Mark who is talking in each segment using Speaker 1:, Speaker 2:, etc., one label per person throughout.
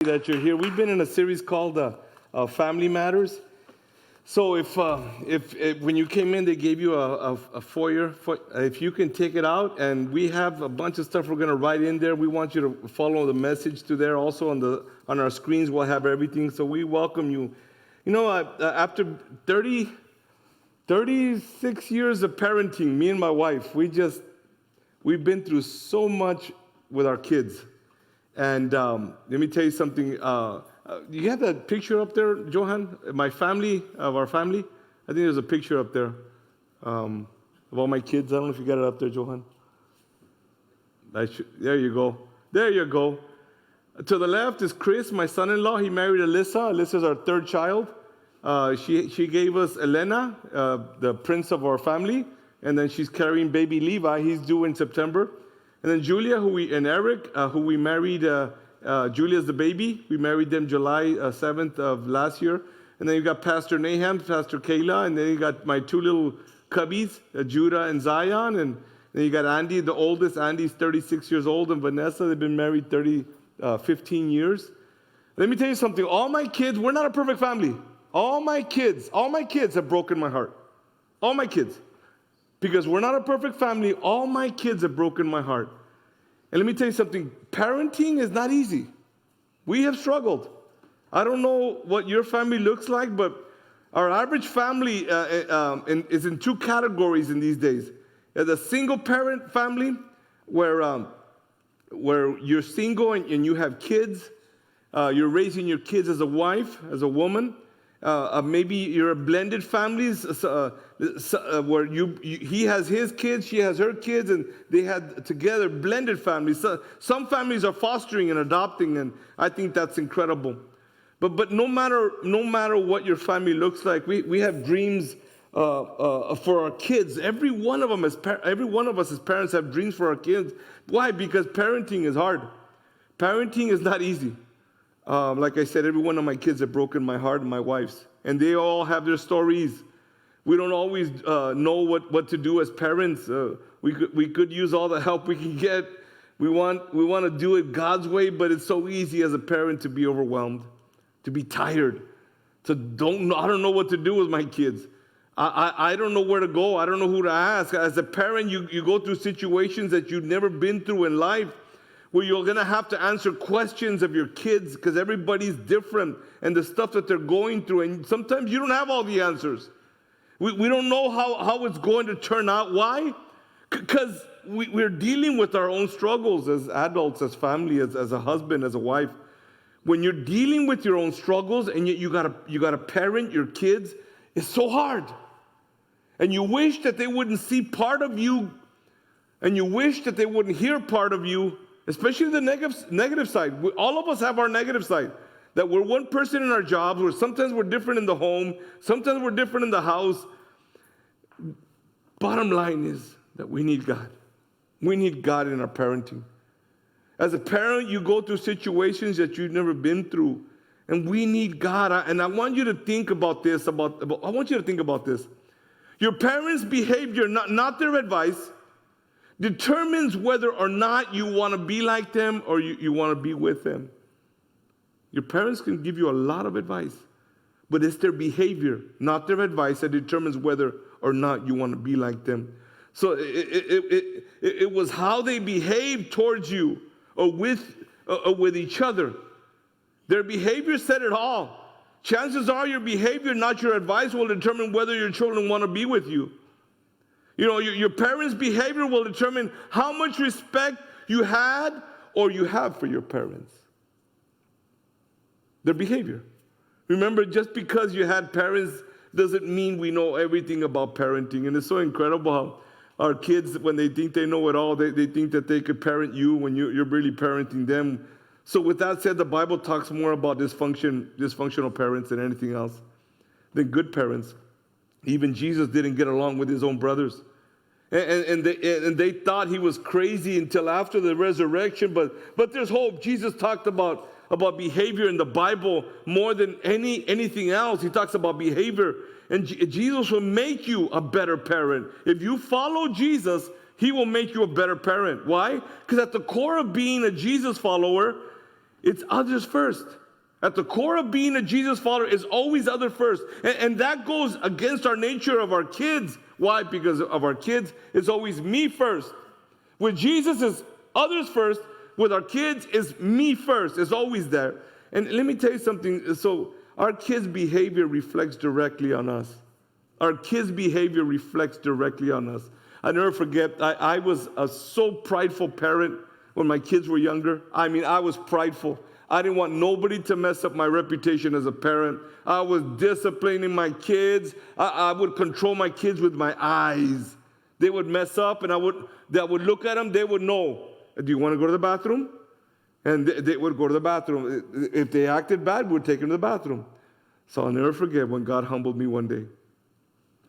Speaker 1: that you're here. We've been in a series called Family Matters. So if when you came in, they gave you a foyer. If you can take it out, and we have a bunch of stuff we're going to write in there. We want you to follow the message to there. Also on our screens, we'll have everything. So we welcome you. You know, after 36 years of parenting, me and my wife, we've been through so much with our kids. And let me tell you something. You have that picture up there, Johan? Our family? I think there's a picture up there of all my kids. I don't know if you got it up there, Johan. There you go. There you go. To the left is Chris, my son-in-law. He married Alyssa. Alyssa's our third child. She gave us Elena, the prince of our family. And then she's carrying baby Levi. He's due in September. And then Julia, and Eric, who we married, Julia's the baby. We married them July 7th of last year. And then you got Pastor Nahum, Pastor Kayla, and then you got my two little cubbies, Judah and Zion. And then you got Andy, the oldest. Andy's 36 years old, and Vanessa, they've been married 15 years. Let me tell you something. All my kids, we're not a perfect family. All my kids have broken my heart. All my kids. Because we're not a perfect family, all my kids have broken my heart. And let me tell you something, parenting is not easy. We have struggled. I don't know what your family looks like, but our average family is in two categories in these days. There's a single parent family where you're single and you have kids. You're raising your kids as a wife, as a woman. Maybe you're a blended families where he has his kids, she has her kids, and they had together blended families. So, some families are fostering and adopting, and I think that's incredible. But no matter what your family looks like, we have dreams for our kids. Every one of us as parents have dreams for our kids. Why? Because parenting is hard. Parenting is not easy. Like I said, every one of my kids have broken my heart and my wife's. And they all have their stories. We don't always know what to do as parents. We could use all the help we can get. We want to do it God's way, but it's so easy as a parent to be overwhelmed, to be tired, I don't know what to do with my kids. I don't know where to go. I don't know who to ask. As a parent, you go through situations that you've never been through in life, where you're going to have to answer questions of your kids because everybody's different and the stuff that they're going through. And sometimes you don't have all the answers. We don't know how it's going to turn out. Why? Because we're dealing with our own struggles as adults, as family, as a husband, as a wife. When you're dealing with your own struggles and yet you gotta parent your kids, it's so hard. And you wish that they wouldn't see part of you, and you wish that they wouldn't hear part of you. Especially the negative side. All of us have our negative side. That we're one person in our jobs, where sometimes we're different in the home, sometimes we're different in the house. Bottom line is that we need God. We need God in our parenting. As a parent, you go through situations that you've never been through. And we need God. And I want you to think about this. I want you to think about this. Your parents' behavior, not their advice, determines whether or not you want to be like them or you want to be with them. Your parents can give you a lot of advice, but it's their behavior, not their advice, that determines whether or not you want to be like them. So it was how they behaved towards you or with each other. Their behavior said it all. Chances are your behavior, not your advice, will determine whether your children want to be with you. You know, your parents' behavior will determine how much respect you had or you have for your parents. Their behavior. Remember, just because you had parents doesn't mean we know everything about parenting. And it's so incredible how our kids, when they think they know it all, they think that they could parent you when you're really parenting them. So with that said, the Bible talks more about dysfunctional parents than anything else, than good parents. Even Jesus didn't get along with his own brothers. And they thought he was crazy until after the resurrection. But there's hope. Jesus talked about behavior in the Bible more than anything else. He talks about behavior. And Jesus will make you a better parent. If you follow Jesus, he will make you a better parent. Why? Because at the core of being a Jesus follower It's others first. At the core of being a Jesus follower is always other first. And that goes against our nature of our kids. Why? Because of our kids, it's always me first. With Jesus, is others first. With our kids, is me first. It's always there. And let me tell you something. So our kids' behavior reflects directly on us. Our kids' behavior reflects directly on us. I never forget, I was a so prideful parent when my kids were younger. I mean, I was prideful. I didn't want nobody to mess up my reputation as a parent. I was disciplining my kids. I would control my kids with my eyes. They would mess up, and I would look at them. They would know, do you want to go to the bathroom? And they would go to the bathroom. If they acted bad, we would take them to the bathroom. So I'll never forget when God humbled me one day.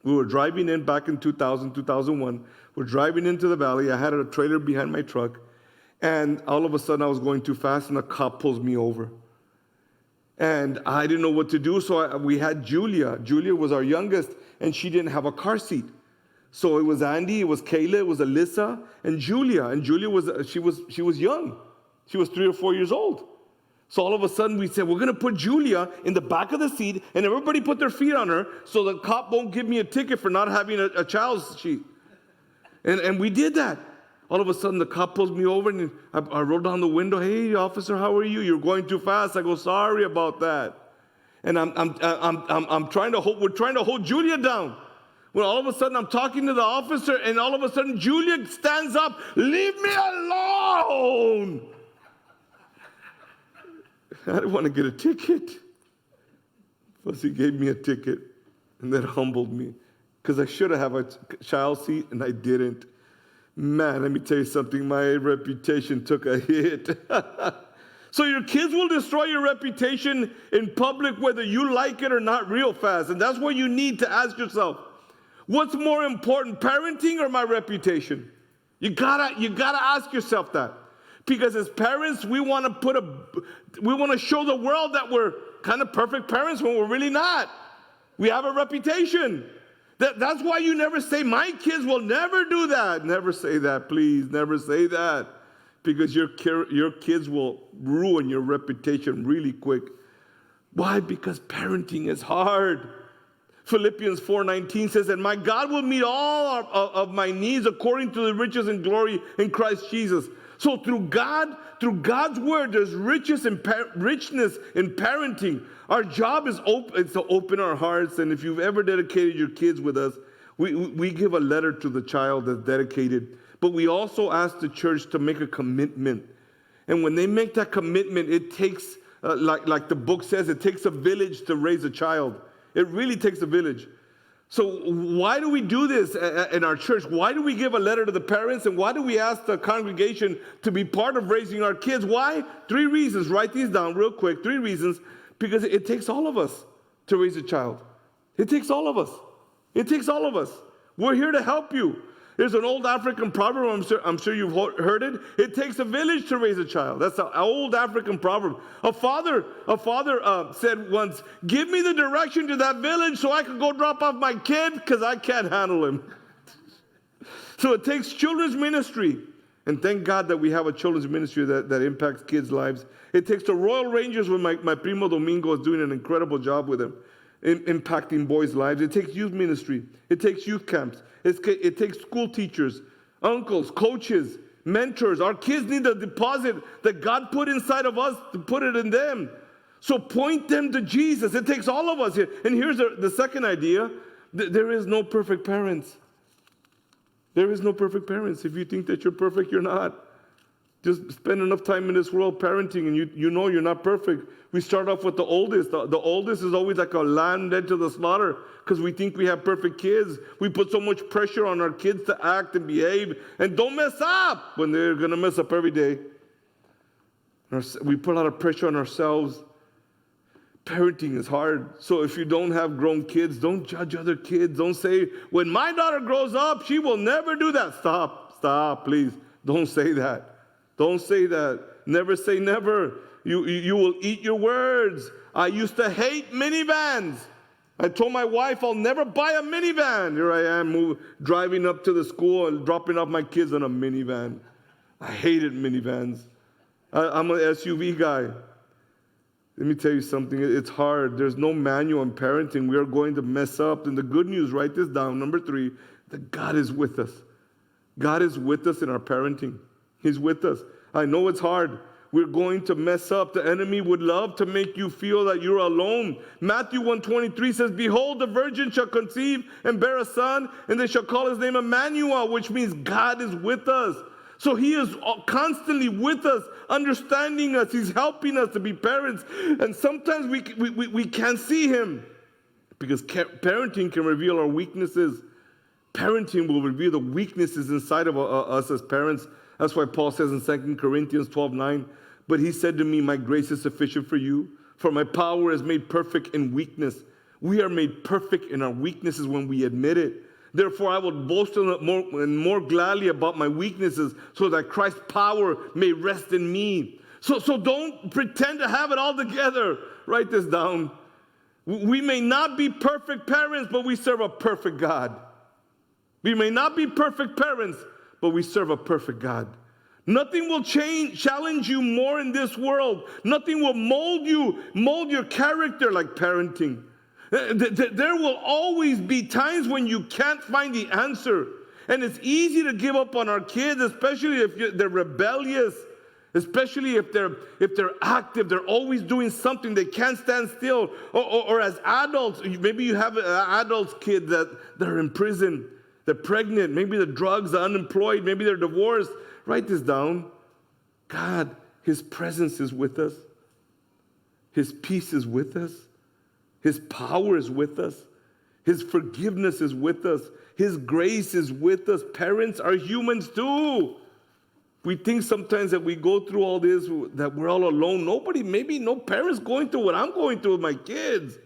Speaker 1: We were driving in back in 2000, 2001. We're driving into the valley. I had a trailer behind my truck. And all of a sudden, I was going too fast, and a cop pulls me over. And I didn't know what to do, so we had Julia. Julia was our youngest, and she didn't have a car seat. So it was Andy, it was Kayla, it was Alyssa, and Julia. And Julia she was young. She was 3 or 4 years old. So all of a sudden, we said, we're going to put Julia in the back of the seat, and everybody put their feet on her so the cop won't give me a ticket for not having a child's seat. And we did that. All of a sudden, the cop pulls me over, and I roll down the window. Hey, officer, how are you? You're going too fast. I go, sorry about that. And I'm trying to hold. We're trying to hold Julia down. When all of a sudden, I'm talking to the officer, and all of a sudden, Julia stands up. Leave me alone. I didn't want to get a ticket. Plus, he gave me a ticket, and that humbled me because I should have a child seat, and I didn't. Man, let me tell you something. My reputation took a hit. So your kids will destroy your reputation in public whether you like it or not real fast. And that's what you need to ask yourself. What's more important, parenting or my reputation? You gotta ask yourself that. Because as parents, we want to show the world that we're kind of perfect parents when we're really not. We have a reputation. That's why you never say, my kids will never do that. Never say that, please. Never say that. Because your kids will ruin your reputation really quick. Why? Because parenting is hard. Philippians 4:19 says that my God will meet all of my needs according to the riches and glory in Christ Jesus. So through God's word, there's richness in parenting. Our job is to open our hearts. And if you've ever dedicated your kids with us, we give a letter to the child that's dedicated. But we also ask the church to make a commitment. And when they make that commitment, it takes, like the book says, it takes a village to raise a child. It really takes a village. So why do we do this in our church? Why do we give a letter to the parents? And why do we ask the congregation to be part of raising our kids? Why? 3 reasons. Write these down real quick. 3 reasons. Because it takes all of us to raise a child. It takes all of us. It takes all of us. We're here to help you. There's an old African proverb, I'm sure you've heard it. It takes a village to raise a child. That's an old African proverb. A father said once, give me the direction to that village so I can go drop off my kid because I can't handle him. So it takes children's ministry. And thank God that we have a children's ministry that impacts kids' lives. It takes the Royal Rangers, where my primo Domingo is doing an incredible job with them, impacting boys' lives. It takes youth ministry. It takes youth camps. It takes school teachers, uncles, coaches, mentors. Our kids need a deposit that God put inside of us to put it in them. So point them to Jesus. It takes all of us here. And here's the second idea. There is no perfect parents. There is no perfect parents. If you think that you're perfect, you're not. Just spend enough time in this world parenting, and you know you're not perfect. We start off with the oldest. The oldest is always like a lamb led to the slaughter because we think we have perfect kids. We put so much pressure on our kids to act and behave and don't mess up when they're going to mess up every day. We put a lot of pressure on ourselves. Parenting is hard. So if you don't have grown kids, don't judge other kids. Don't say, when my daughter grows up, she will never do that. Stop, please. Don't say that. Don't say that. Never say never. You will eat your words. I used to hate minivans. I told my wife I'll never buy a minivan. Here I am driving up to the school and dropping off my kids on a minivan. I hated minivans. I'm an SUV guy. Let me tell you something. It's hard. There's no manual on parenting. We are going to mess up. And the good news, write this down, number 3, that God is with us. God is with us in our parenting. He's with us. I know it's hard. We're going to mess up. The enemy would love to make you feel that you're alone. Matthew 1:23 says, behold, the virgin shall conceive and bear a son, and they shall call his name Emmanuel, which means God is with us. So he is constantly with us, understanding us. He's helping us to be parents. And sometimes we can't see him because parenting can reveal our weaknesses. Parenting will reveal the weaknesses inside of us as parents. That's why Paul says in 2 Corinthians 12:9, but he said to me, my grace is sufficient for you, for my power is made perfect in weakness. We are made perfect in our weaknesses when we admit it. Therefore, I will boast more gladly about my weaknesses so that Christ's power may rest in me. So don't pretend to have it all together. Write this down. We may not be perfect parents, but we serve a perfect God. We may not be perfect parents, but we serve a perfect God. Nothing will challenge you more in this world. Nothing will mold your character like parenting. There will always be times when you can't find the answer. And it's easy to give up on our kids, especially if they're rebellious, especially if they're active, they're always doing something, they can't stand still. Or as adults, maybe you have an adult kid that are in prison, they're pregnant, maybe the drugs, they're unemployed, maybe they're divorced. Write this down. God, his presence is with us. His peace is with us. His power is with us. His forgiveness is with us. His grace is with us. Parents are humans too. We think sometimes that we go through all this, that we're all alone. Maybe no parents going through what I'm going through with my kids.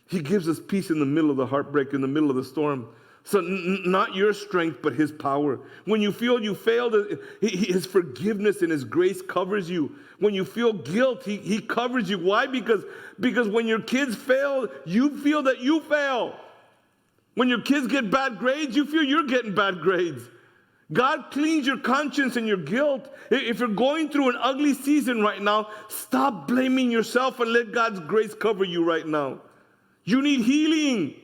Speaker 1: He gives us peace in the middle of the heartbreak, in the middle of the storm. So not your strength, but his power. When you feel you failed, his forgiveness and his grace covers you. When you feel guilt, he covers you. Why? Because when your kids fail, you feel that you fail. When your kids get bad grades, you feel you're getting bad grades. God cleans your conscience and your guilt. If you're going through an ugly season right now, stop blaming yourself and let God's grace cover you right now. You need healing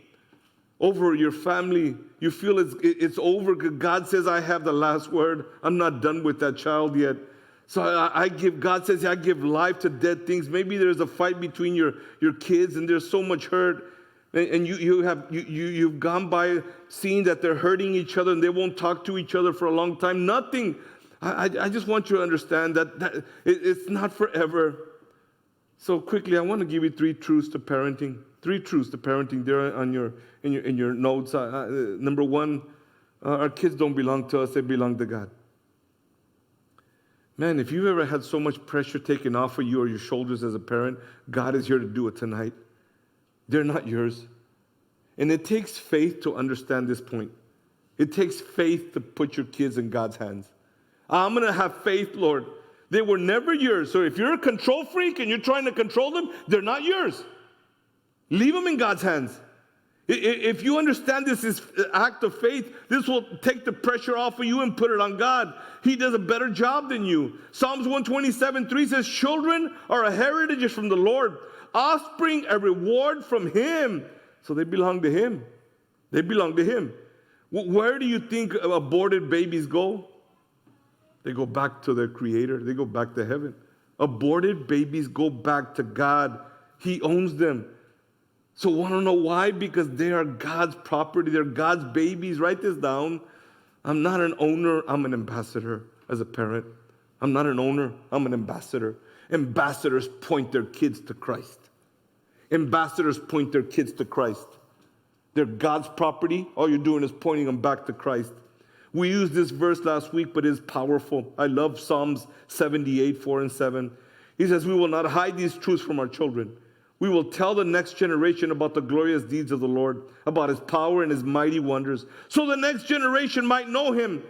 Speaker 1: over your family. You feel it's over. God says, I have the last word. I'm not done with that child yet. So God says, I give life to dead things. Maybe there's a fight between your kids and there's so much hurt. And you've gone by seeing that they're hurting each other and they won't talk to each other for a long time. Nothing. I just want you to understand that it's not forever. So quickly, I want to give you 3 truths to parenting. 3 truths to parenting there on in your notes. Number 1, our kids don't belong to us; they belong to God. Man, if you've ever had so much pressure taken off of you or your shoulders as a parent, God is here to do it tonight. They're not yours. And it takes faith to understand this point. It takes faith to put your kids in God's hands. I'm going to have faith, Lord. They were never yours. So if you're a control freak and you're trying to control them, they're not yours. Leave them in God's hands. If you understand this is an act of faith, this will take the pressure off of you and put it on God. He does a better job than you. Psalms 127:3 says, children are a heritage from the Lord, offspring a reward from him. So they belong to him. They belong to him. Where do you think aborted babies go? They go back to their creator. They go back to heaven. Aborted babies go back to God. He owns them. So want to know why? Because they are God's property. They're God's babies. Write this down. I'm not an owner. I'm an ambassador as a parent. I'm not an owner. I'm an ambassador. Ambassadors point their kids to Christ. Ambassadors point their kids to Christ. They're God's property. All you're doing is pointing them back to Christ. We used this verse last week, but it's powerful. I love Psalms 78:4-7. He says, we will not hide these truths from our children. We will tell the next generation about the glorious deeds of the Lord, about his power and his mighty wonders, so the next generation might know him.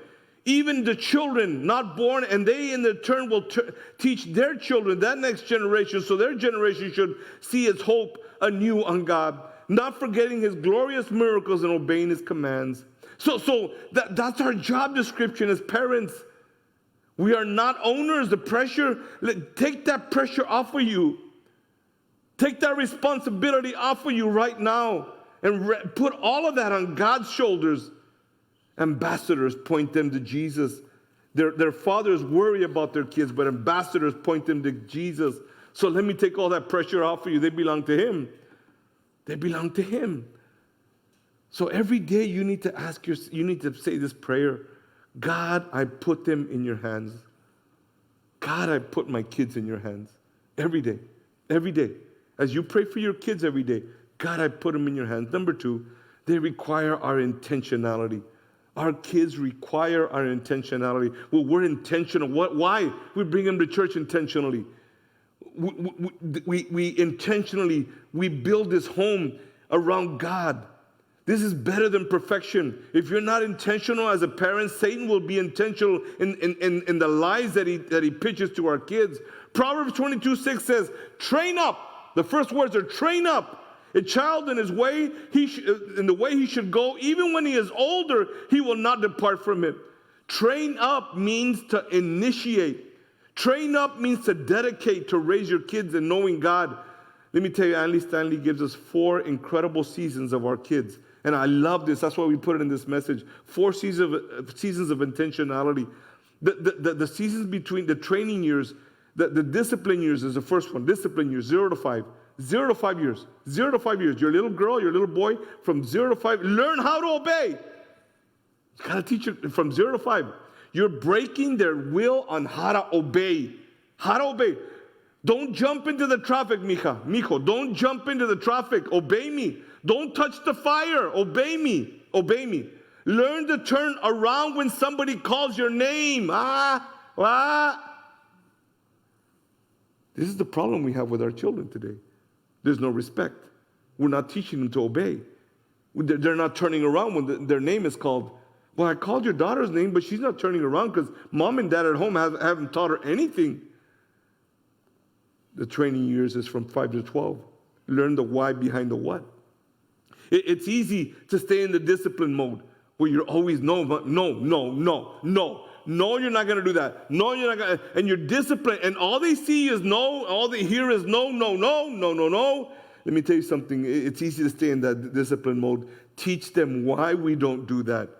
Speaker 1: Even the children not born, and they in their turn will teach their children, that next generation, so their generation should see its hope anew on God, not forgetting his glorious miracles and obeying his commands. So that's our job description as parents. We are not owners. The pressure, take that pressure off of you. Take that responsibility off of you right now and put all of that on God's shoulders. Ambassadors point them to Jesus. Their fathers worry about their kids, but ambassadors point them to Jesus. So let me take all that pressure off of you. They belong to Him. They belong to Him. So every day you need to say this prayer. God, I put them in your hands. God, I put my kids in your hands. Every day. Every day. As you pray for your kids every day, God, I put them in your hands. Number 2, they require our intentionality. Our kids require our intentionality. Well, we're intentional. Why? We bring them to church intentionally. We intentionally, we build this home around God. This is better than perfection. If you're not intentional as a parent, Satan will be intentional in the lies that he pitches to our kids. Proverbs 22:6 says, train up. The first words are train up. A child in his way, in the way he should go, even when he is older, he will not depart from it. Train up means to initiate. Train up means to dedicate, to raise your kids in knowing God. Let me tell you, Andy Stanley gives us 4 incredible seasons of our kids. And I love this. That's why we put it in this message. 4 seasons of intentionality. The seasons between the training years, the discipline years is the first one. Discipline years, 0 to 5. 0 to 5 years. 0 to 5 years. Your little girl, your little boy, from 0 to 5, learn how to obey. You got to teach it from 0 to 5. You're breaking their will on how to obey. How to obey. Don't jump into the traffic, mijo. Don't jump into the traffic. Obey me. Don't touch the fire. Obey me. Obey me. Learn to turn around when somebody calls your name. This is the problem we have with our children today. There's no respect. We're not teaching them to obey. They're not turning around when their name is called. Well, I called your daughter's name, but she's not turning around because mom and dad at home haven't taught her anything. The training years is from 5 to 12. Learn the why behind the what. It's easy to stay in the discipline mode where you're always no, you're not going to do that. No, you're not going to. And you're disciplined. And all they see is no. All they hear is no. Let me tell you something. It's easy to stay in that discipline mode. Teach them why we don't do that.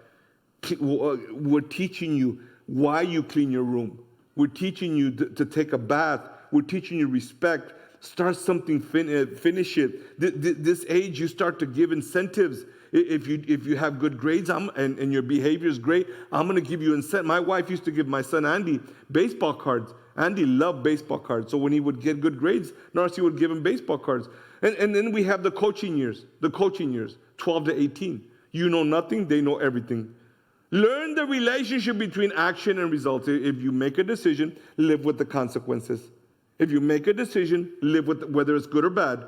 Speaker 1: We're teaching you why you clean your room. We're teaching you to take a bath. We're teaching you respect. Start something, finish it. This age, you start to give incentives. If you have good grades and your behavior is great, I'm going to give you incentive. My wife used to give my son Andy baseball cards. Andy loved baseball cards. So when he would get good grades, Narcy would give him baseball cards. And then we have the coaching years, 12 to 18. You know nothing, they know everything. Learn the relationship between action and results. If you make a decision, live with the consequences. If you make a decision, live with whether it's good or bad.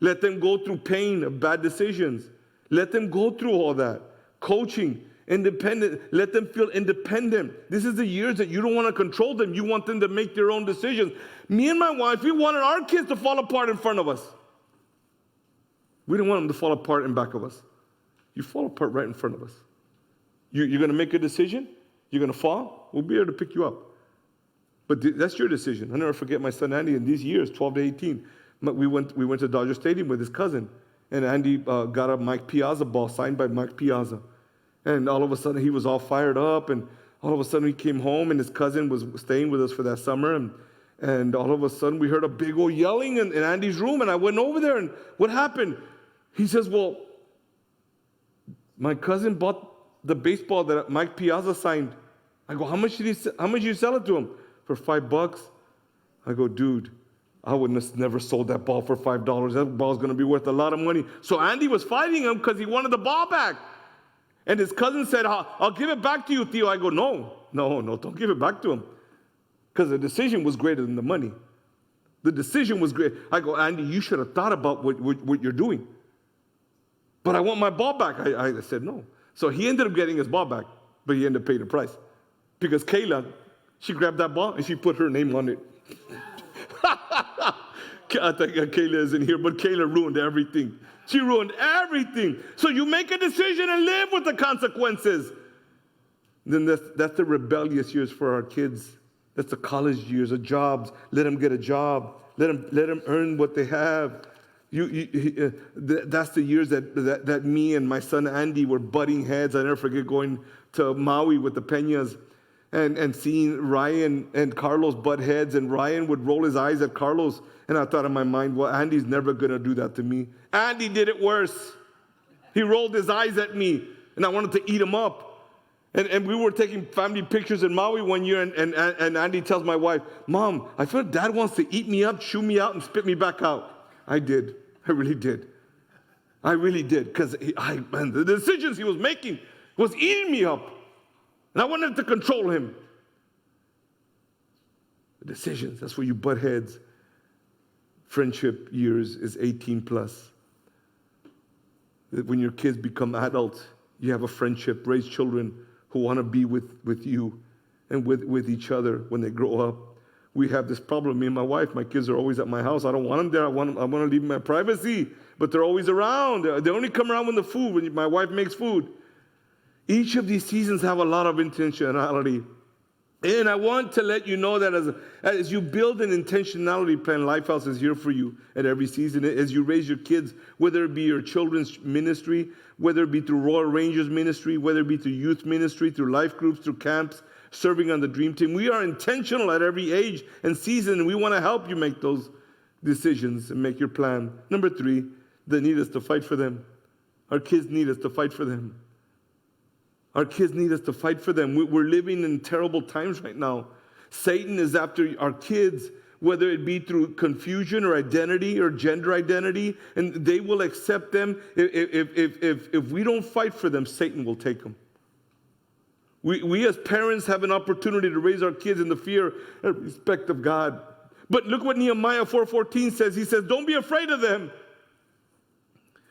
Speaker 1: Let them go through pain of bad decisions. Let them go through all that. Coaching, independent. Let them feel independent. This is the years that you don't want to control them. You want them to make their own decisions. Me and my wife, we wanted our kids to fall apart in front of us. We didn't want them to fall apart in back of us. You fall apart right in front of us. You're going to make a decision. You're going to fall. We'll be there to pick you up. But that's your decision. I'll never forget my son Andy in these years, 12 to 18. We went to Dodger Stadium with his cousin. And Andy got a Mike Piazza ball signed by Mike Piazza. And all of a sudden, he was all fired up. And all of a sudden, he came home, and his cousin was staying with us for that summer. And all of a sudden, we heard a big old yelling in Andy's room. And I went over there, and what happened? He says, well, my cousin bought the baseball that Mike Piazza signed. I go, how much did you sell it to him? For $5. I go, dude, I would have never sold that ball for $5. That ball's going to be worth a lot of money. So Andy was fighting him because he wanted the ball back. And his cousin said, I'll give it back to you, Theo. I go, no, don't give it back to him. Because the decision was greater than the money. The decision was great. I go, Andy, you should have thought about what you're doing. But I want my ball back. I said, no. So he ended up getting his ball back, but he ended up paying the price. Because Kayla, she grabbed that ball and she put her name on it. I think Kayla isn't here, but Kayla ruined everything. She ruined everything. So you make a decision and live with the consequences. Then that's the rebellious years for our kids. That's the college years, the jobs. Let them get a job. Let them earn what they have. That's the years that me and my son Andy were butting heads. I never forget going to Maui with the Peñas and seeing Ryan and Carlos butt heads, and Ryan would roll his eyes at Carlos, and I thought in my mind, well, Andy's never going to do that to me. Andy did it worse. He rolled his eyes at me, and I wanted to eat him up. And we were taking family pictures in Maui one year, and Andy tells my wife, Mom, I feel Dad wants to eat me up, chew me out, and spit me back out. I did. I really did. I really did, because the decisions he was making was eating me up. And I wanted to control him. The decisions, that's where you butt heads. Friendship years is 18 plus. When your kids become adults, you have a friendship, raise children who want to be with you and with each other when they grow up. We have this problem, me and my wife. My kids are always at my house. I don't want them there. I want to leave my privacy, but they're always around. They only come around when my wife makes food. Each of these seasons have a lot of intentionality. And I want to let you know that as you build an intentionality plan, Lifehouse is here for you at every season. As you raise your kids, whether it be your children's ministry, whether it be through Royal Rangers ministry, whether it be through youth ministry, through life groups, through camps, serving on the Dream Team. We are intentional at every age and season, and we want to help you make those decisions and make your plan. Number 3, they need us to fight for them. Our kids need us to fight for them. Our kids need us to fight for them. We're living in terrible times right now. Satan is after our kids, whether it be through confusion or identity or gender identity, and they will accept them. If we don't fight for them, Satan will take them. We as parents have an opportunity to raise our kids in the fear and respect of God. But look what Nehemiah 4:14 says. He says, don't be afraid of them.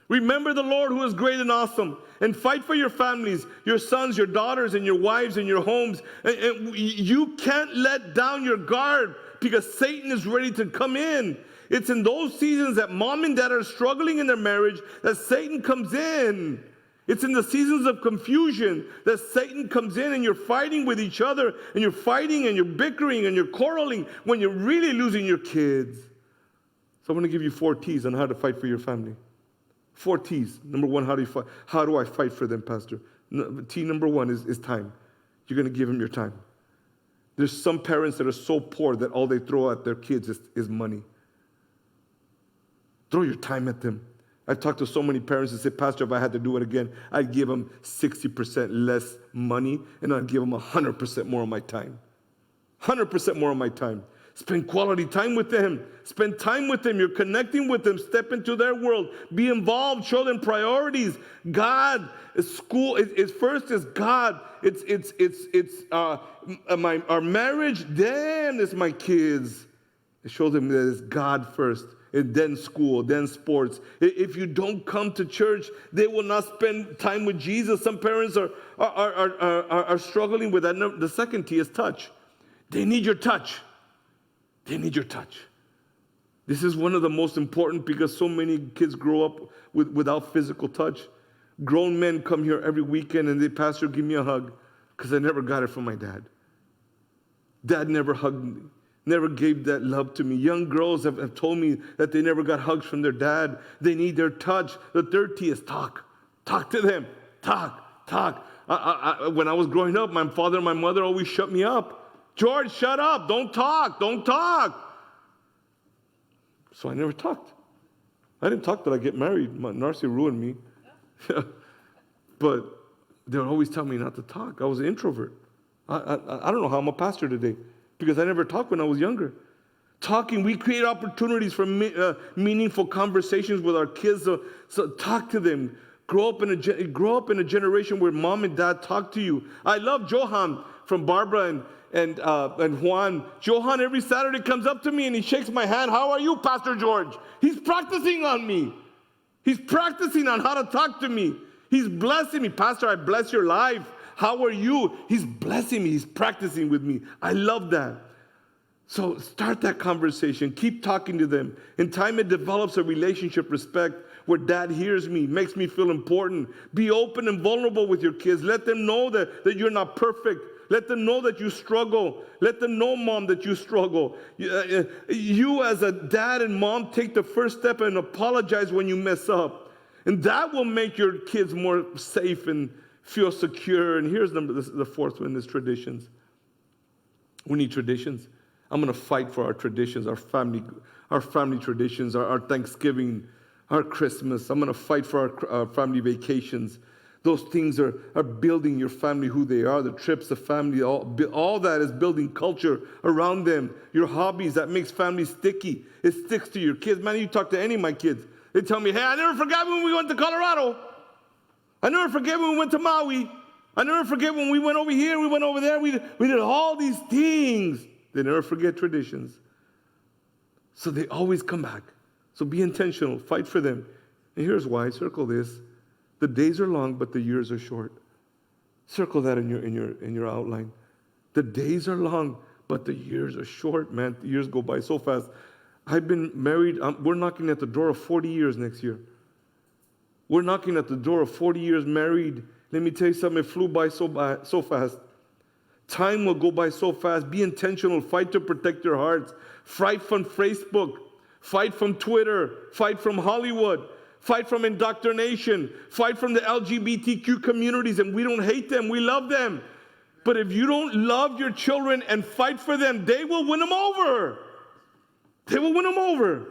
Speaker 1: Remember the Lord who is great and awesome, and fight for your families, your sons, your daughters, and your wives, and your homes. And you can't let down your guard because Satan is ready to come in. It's in those seasons that mom and dad are struggling in their marriage that Satan comes in. It's in the seasons of confusion that Satan comes in, and you're fighting with each other, and you're fighting, and you're bickering, and you're quarreling when you're really losing your kids. So I'm going to give you 4 T's on how to fight for your family. 4 T's. Number 1, how do you fight? How do I fight for them, Pastor? T number 1 is time. You're going to give them your time. There's some parents that are so poor that all they throw at their kids is money. Throw your time at them. I've talked to so many parents that say, Pastor, if I had to do it again, I'd give them 60% less money, and I'd give them 100% more of my time. 100% more of my time. Spend quality time with them. Spend time with them. You're connecting with them. Step into their world. Be involved. Show them priorities. God, school is first is God. Our marriage. Then it's my kids. Show them that it's God first, and then school, then sports. If you don't come to church, they will not spend time with Jesus. Some parents are struggling with that. The second T is touch. They need your touch. They need your touch. This is one of the most important because so many kids grow up without physical touch. Grown men come here every weekend and they, Pastor, give me a hug because I never got it from my dad. Dad never hugged me, never gave that love to me. Young girls have told me that they never got hugs from their dad. They need their touch. The third T is talk. Talk to them. Talk. When I was growing up, my father and my mother always shut me up. George, shut up. Don't talk. So I never talked. I didn't talk till I get married. Narcy ruined me. But they would always tell me not to talk. I was an introvert. I don't know how I'm a pastor today because I never talked when I was younger. Talking, we create opportunities for meaningful conversations with our kids. So talk to them. Grow up in a generation where mom and dad talk to you. I love Johan from Barbara and Juan. Johan every Saturday comes up to me and he shakes my hand. How are you, Pastor George? He's practicing on me. He's practicing on how to talk to me. He's blessing me. Pastor, I bless your life. How are you? He's blessing me. He's practicing with me. I love that. So start that conversation. Keep talking to them. In time, it develops a relationship, respect, where dad hears me, makes me feel important. Be open and vulnerable with your kids. Let them know that you're not perfect, Let them know that you struggle. Let them know, Mom, that you struggle. You as a dad and mom, take the first step and apologize when you mess up. And that will make your kids more safe and feel secure. And here's the fourth one is traditions. We need traditions. I'm going to fight for our traditions, our family traditions, our Thanksgiving, our Christmas. I'm going to fight for our family vacations. Those things are building your family who they are. The trips, the family, all that is building culture around them. Your hobbies, that makes families sticky. It sticks to your kids. Man, you talk to any of my kids. They tell me, hey, I never forgot when we went to Colorado. I never forget when we went to Maui. I never forget when we went over here, we went over there. We did all these things. They never forget traditions. So they always come back. So be intentional. Fight for them. And here's why. Circle this. The days are long, but the years are short. Circle that in your outline. The days are long, but the years are short, man. The years go by so fast. I've been married. We're knocking at the door of 40 years next year. We're knocking at the door of 40 years married. Let me tell you something. It flew by so fast. Time will go by so fast. Be intentional. Fight to protect your hearts. Fight from Facebook. Fight from Twitter. Fight from Hollywood. Fight from indoctrination. Fight from the LGBTQ communities. And we don't hate them. We love them. But if you don't love your children and fight for them, they will win them over. They will win them over.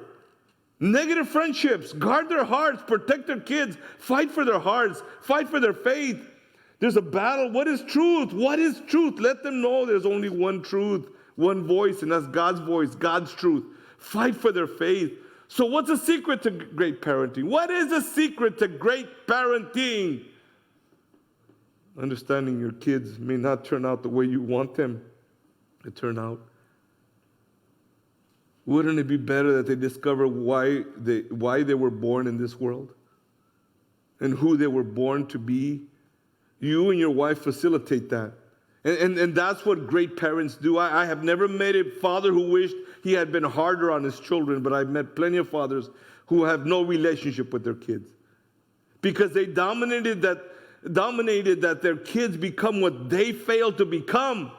Speaker 1: Negative friendships. Guard their hearts. Protect their kids. Fight for their hearts. Fight for their faith. There's a battle. What is truth? What is truth? Let them know there's only one truth, one voice, and that's God's voice, God's truth. Fight for their faith. So what's the secret to great parenting? What is the secret to great parenting? Understanding your kids may not turn out the way you want them to turn out. Wouldn't it be better that they discover why they were born in this world and who they were born to be? You and your wife facilitate that. And that's what great parents do. I have never met a father who wished he had been harder on his children, but I've met plenty of fathers who have no relationship with their kids because they dominated that their kids become what they failed to become.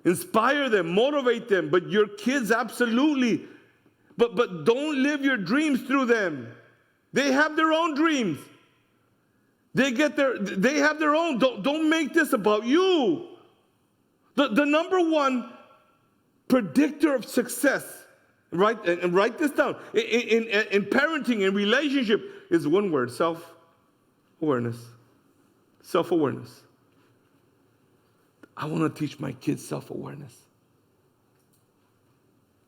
Speaker 1: Inspire them, motivate them, but your kids absolutely. But don't live your dreams through them. They have their own dreams. They have their own. Don't make this about you. The number one predictor of success, right? And write this down. In parenting, in relationship, is one word: self-awareness. Self-awareness. I want to teach my kids self-awareness.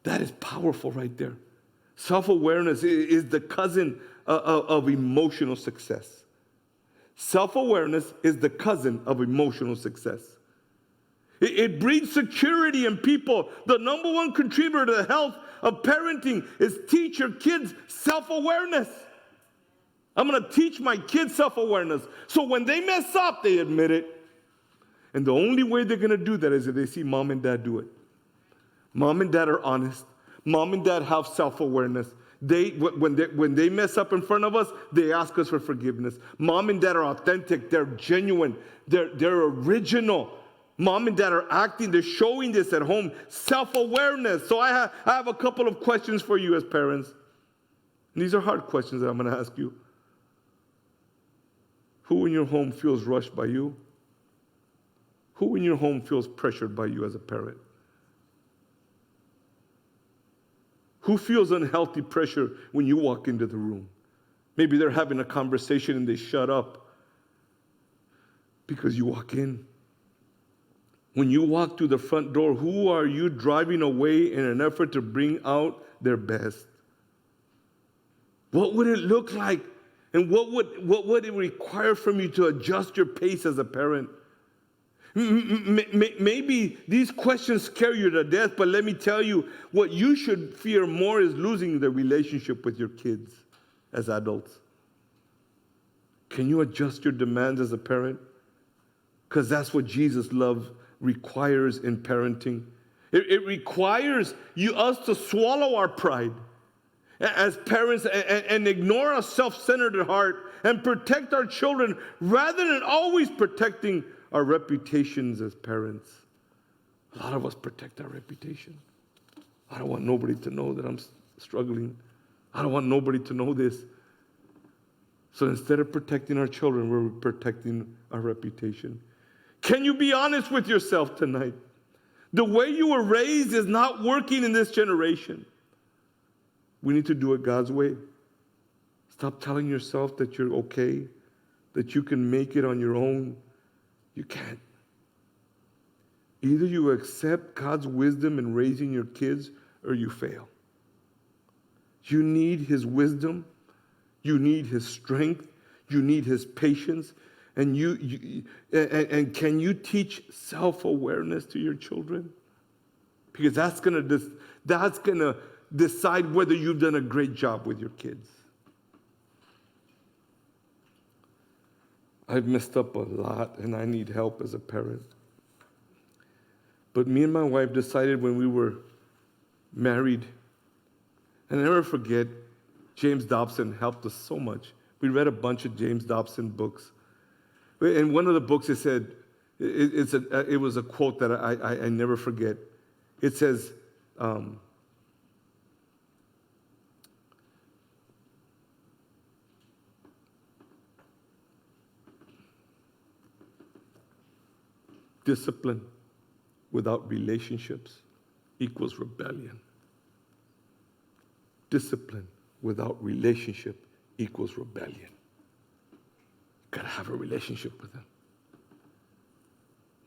Speaker 1: That is powerful right there. Self-awareness is the cousin of emotional success. Self-awareness is the cousin of emotional success. It breeds security in people. The number one contributor to the health of parenting is teach your kids self-awareness. I'm going to teach my kids self-awareness. So when they mess up, they admit it. And the only way they're going to do that is if they see mom and dad do it. Mom and dad are honest. Mom and dad have self-awareness. When they mess up in front of us, they ask us for forgiveness. Mom and dad are authentic. They're genuine. They're original. Mom and dad are acting. They're showing this at home. Self-awareness. So I have a couple of questions for you as parents. And these are hard questions that I'm going to ask you. Who in your home feels rushed by you? Who in your home feels pressured by you as a parent? Who feels unhealthy pressure when you walk into the room? Maybe they're having a conversation and they shut up because you walk in. When you walk through the front door, who are you driving away in an effort to bring out their best? What would it look like? And what would it require from you to adjust your pace as a parent? Maybe these questions scare you to death, but let me tell you, what you should fear more is losing the relationship with your kids as adults. Can you adjust your demands as a parent? Because that's what Jesus' love requires in parenting. It requires us to swallow our pride as parents and ignore our self-centered heart and protect our children rather than always protecting our reputations as parents. A lot of us protect our reputation. I don't want nobody to know that I'm struggling. I don't want nobody to know this. So instead of protecting our children, we're protecting our reputation. Can you be honest with yourself tonight? The way you were raised is not working in this generation. We need to do it God's way. Stop telling yourself that you're okay, that you can make it on your own. You can't. Either you accept God's wisdom in raising your kids or you fail. You need His wisdom. You need His strength. You need His patience. And and can you teach self-awareness to your children? Because that's gonna decide whether you've done a great job with your kids. I've messed up a lot, and I need help as a parent. But me and my wife decided when we were married, and I never forget, James Dobson helped us so much. We read a bunch of James Dobson books. In one of the books, it said, it was a quote that I never forget. It says, discipline without relationships equals rebellion. Discipline without relationship equals rebellion. Got to have a relationship with Him.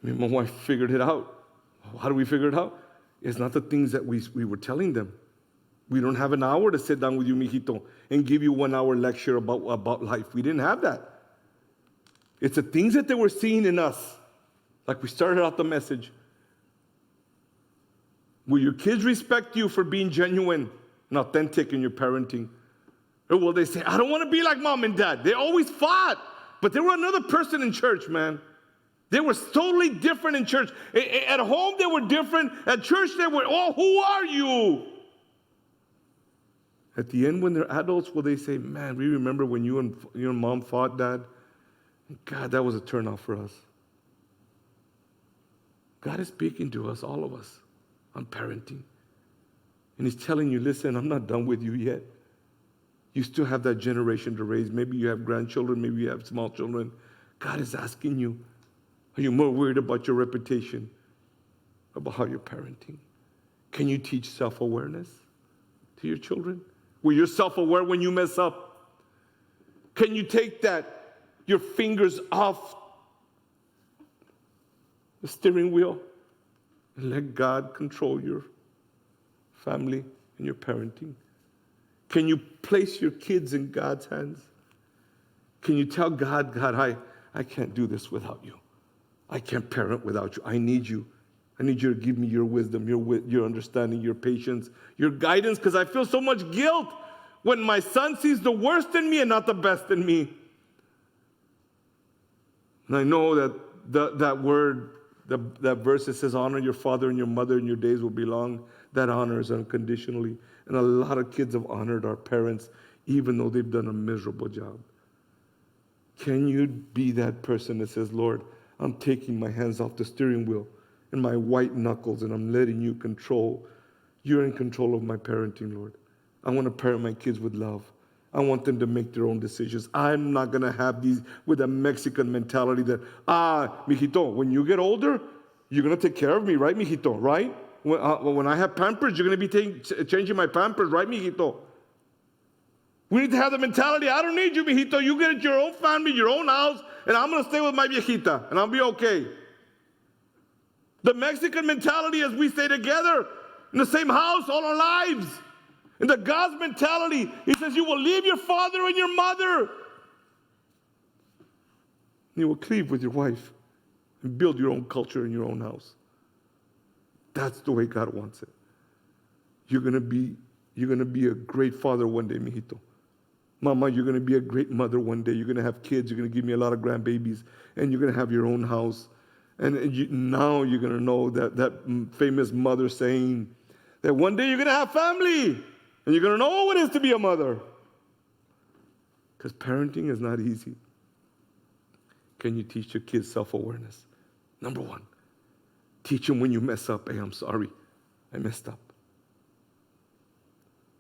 Speaker 1: Me and my wife figured it out. How do we figure it out? It's not the things that we were telling them. We don't have an hour to sit down with you, mijito, and give you 1 hour lecture about life. We didn't have that. It's the things that they were seeing in us. Like we started out the message. Will your kids respect you for being genuine and authentic in your parenting? Or will they say, I don't want to be like mom and dad? They always fought, but they were another person in church, man. They were totally different in church. At home, they were different. At church, they were, oh, who are you? At the end, when they're adults, will they say, man, we remember when you and your mom fought, Dad? God, that was a turnoff for us. God is speaking to us, all of us, on parenting. And He's telling you, listen, I'm not done with you yet. You still have that generation to raise. Maybe you have grandchildren. Maybe you have small children. God is asking you, are you more worried about your reputation, about how you're parenting? Can you teach self-awareness to your children? Were you self-aware when you mess up? Can you take your fingers off the steering wheel and let God control your family and your parenting? Can you place your kids in God's hands? Can you tell God, I can't do this without you. I can't parent without you. I need you. I need you to give me your wisdom, your understanding, your patience, your guidance, because I feel so much guilt when my son sees the worst in me and not the best in me. And I know that word, that verse that says, honor your father and your mother and your days will be long, that honor is unconditionally. And a lot of kids have honored our parents, even though they've done a miserable job. Can you be that person that says, Lord, I'm taking my hands off the steering wheel and my white knuckles, and I'm letting you control. You're in control of my parenting, Lord. I want to parent my kids with love. I want them to make their own decisions. I'm not going to have these with a Mexican mentality that, mijito, when you get older, you're going to take care of me, right, mijito, right? When I have Pampers, you're going to be changing my Pampers, right, mijito? We need to have the mentality, I don't need you, mijito. You get your own family, your own house, and I'm going to stay with my viejita, and I'll be okay. The Mexican mentality is we stay together in the same house all our lives. And the God's mentality, He says, you will leave your father and your mother. And you will cleave with your wife and build your own culture in your own house. That's the way God wants it. You're going to be a great father one day, mijito. Mama, you're going to be a great mother one day. You're going to have kids. You're going to give me a lot of grandbabies. And you're going to have your own house. And now you're going to know that famous mother saying that one day you're going to have family. And you're going to know what it is to be a mother. Because parenting is not easy. Can you teach your kids self-awareness? Number one, teach them when you mess up. Hey, I'm sorry. I messed up.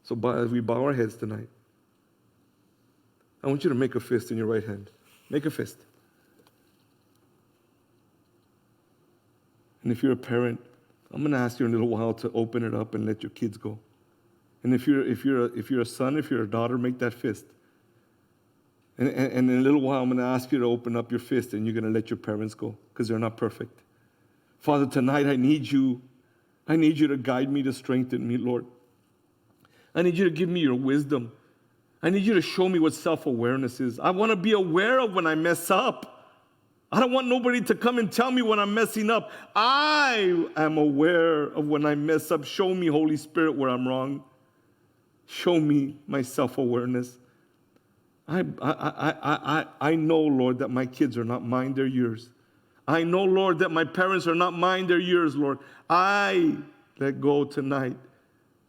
Speaker 1: So as we bow our heads tonight, I want you to make a fist in your right hand. Make a fist. And if you're a parent, I'm going to ask you in a little while to open it up and let your kids go. And if you're a son, if you're a daughter, make that fist. And in a little while, I'm going to ask you to open up your fist, and you're going to let your parents go because they're not perfect. Father, tonight I need you. I need you to guide me, to strengthen me, Lord. I need you to give me your wisdom. I need you to show me what self-awareness is. I want to be aware of when I mess up. I don't want nobody to come and tell me when I'm messing up. I am aware of when I mess up. Show me, Holy Spirit, where I'm wrong. Show me my self-awareness. I know, Lord, that my kids are not mine, they're yours. I know, Lord, that my parents are not mine, they're yours, Lord. I let go tonight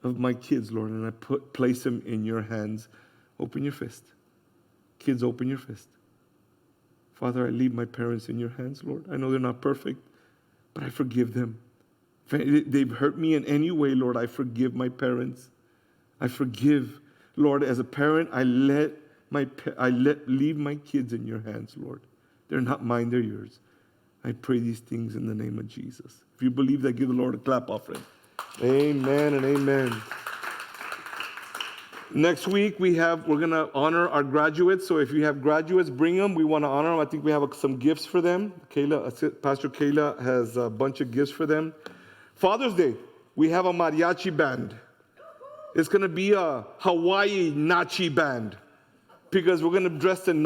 Speaker 1: of my kids, Lord, and I place them in your hands. Open your fist. Kids, open your fist. Father, I leave my parents in your hands, Lord. I know they're not perfect, but I forgive them. If they've hurt me in any way, Lord, I forgive my parents. I forgive, Lord, as a parent, I leave my kids in your hands, Lord. They're not mine, they're yours. I pray these things in the name of Jesus. If you believe that, give the Lord a clap offering. Amen and amen. Next week, we're going to honor our graduates. So if you have graduates, bring them. We want to honor them. I think we have some gifts for them. Pastor Kayla has a bunch of gifts for them. Father's Day, we have a mariachi band. It's going to be a Hawaii nachi band because we're going to dress in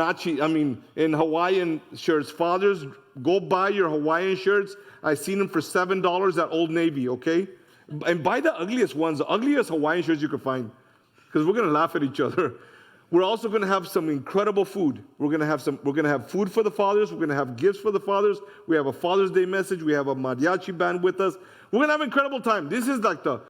Speaker 1: in Hawaiian shirts. Fathers, go buy your Hawaiian shirts. I seen them for $7 at Old Navy, okay? And buy the ugliest ones, the ugliest Hawaiian shirts you can find, because we're going to laugh at each other. We're also going to have some incredible food. We're going to have food for the fathers. We're going to have gifts for the fathers. We have a Father's Day message. We have a mariachi band with us. We're going to have an incredible time. This is like the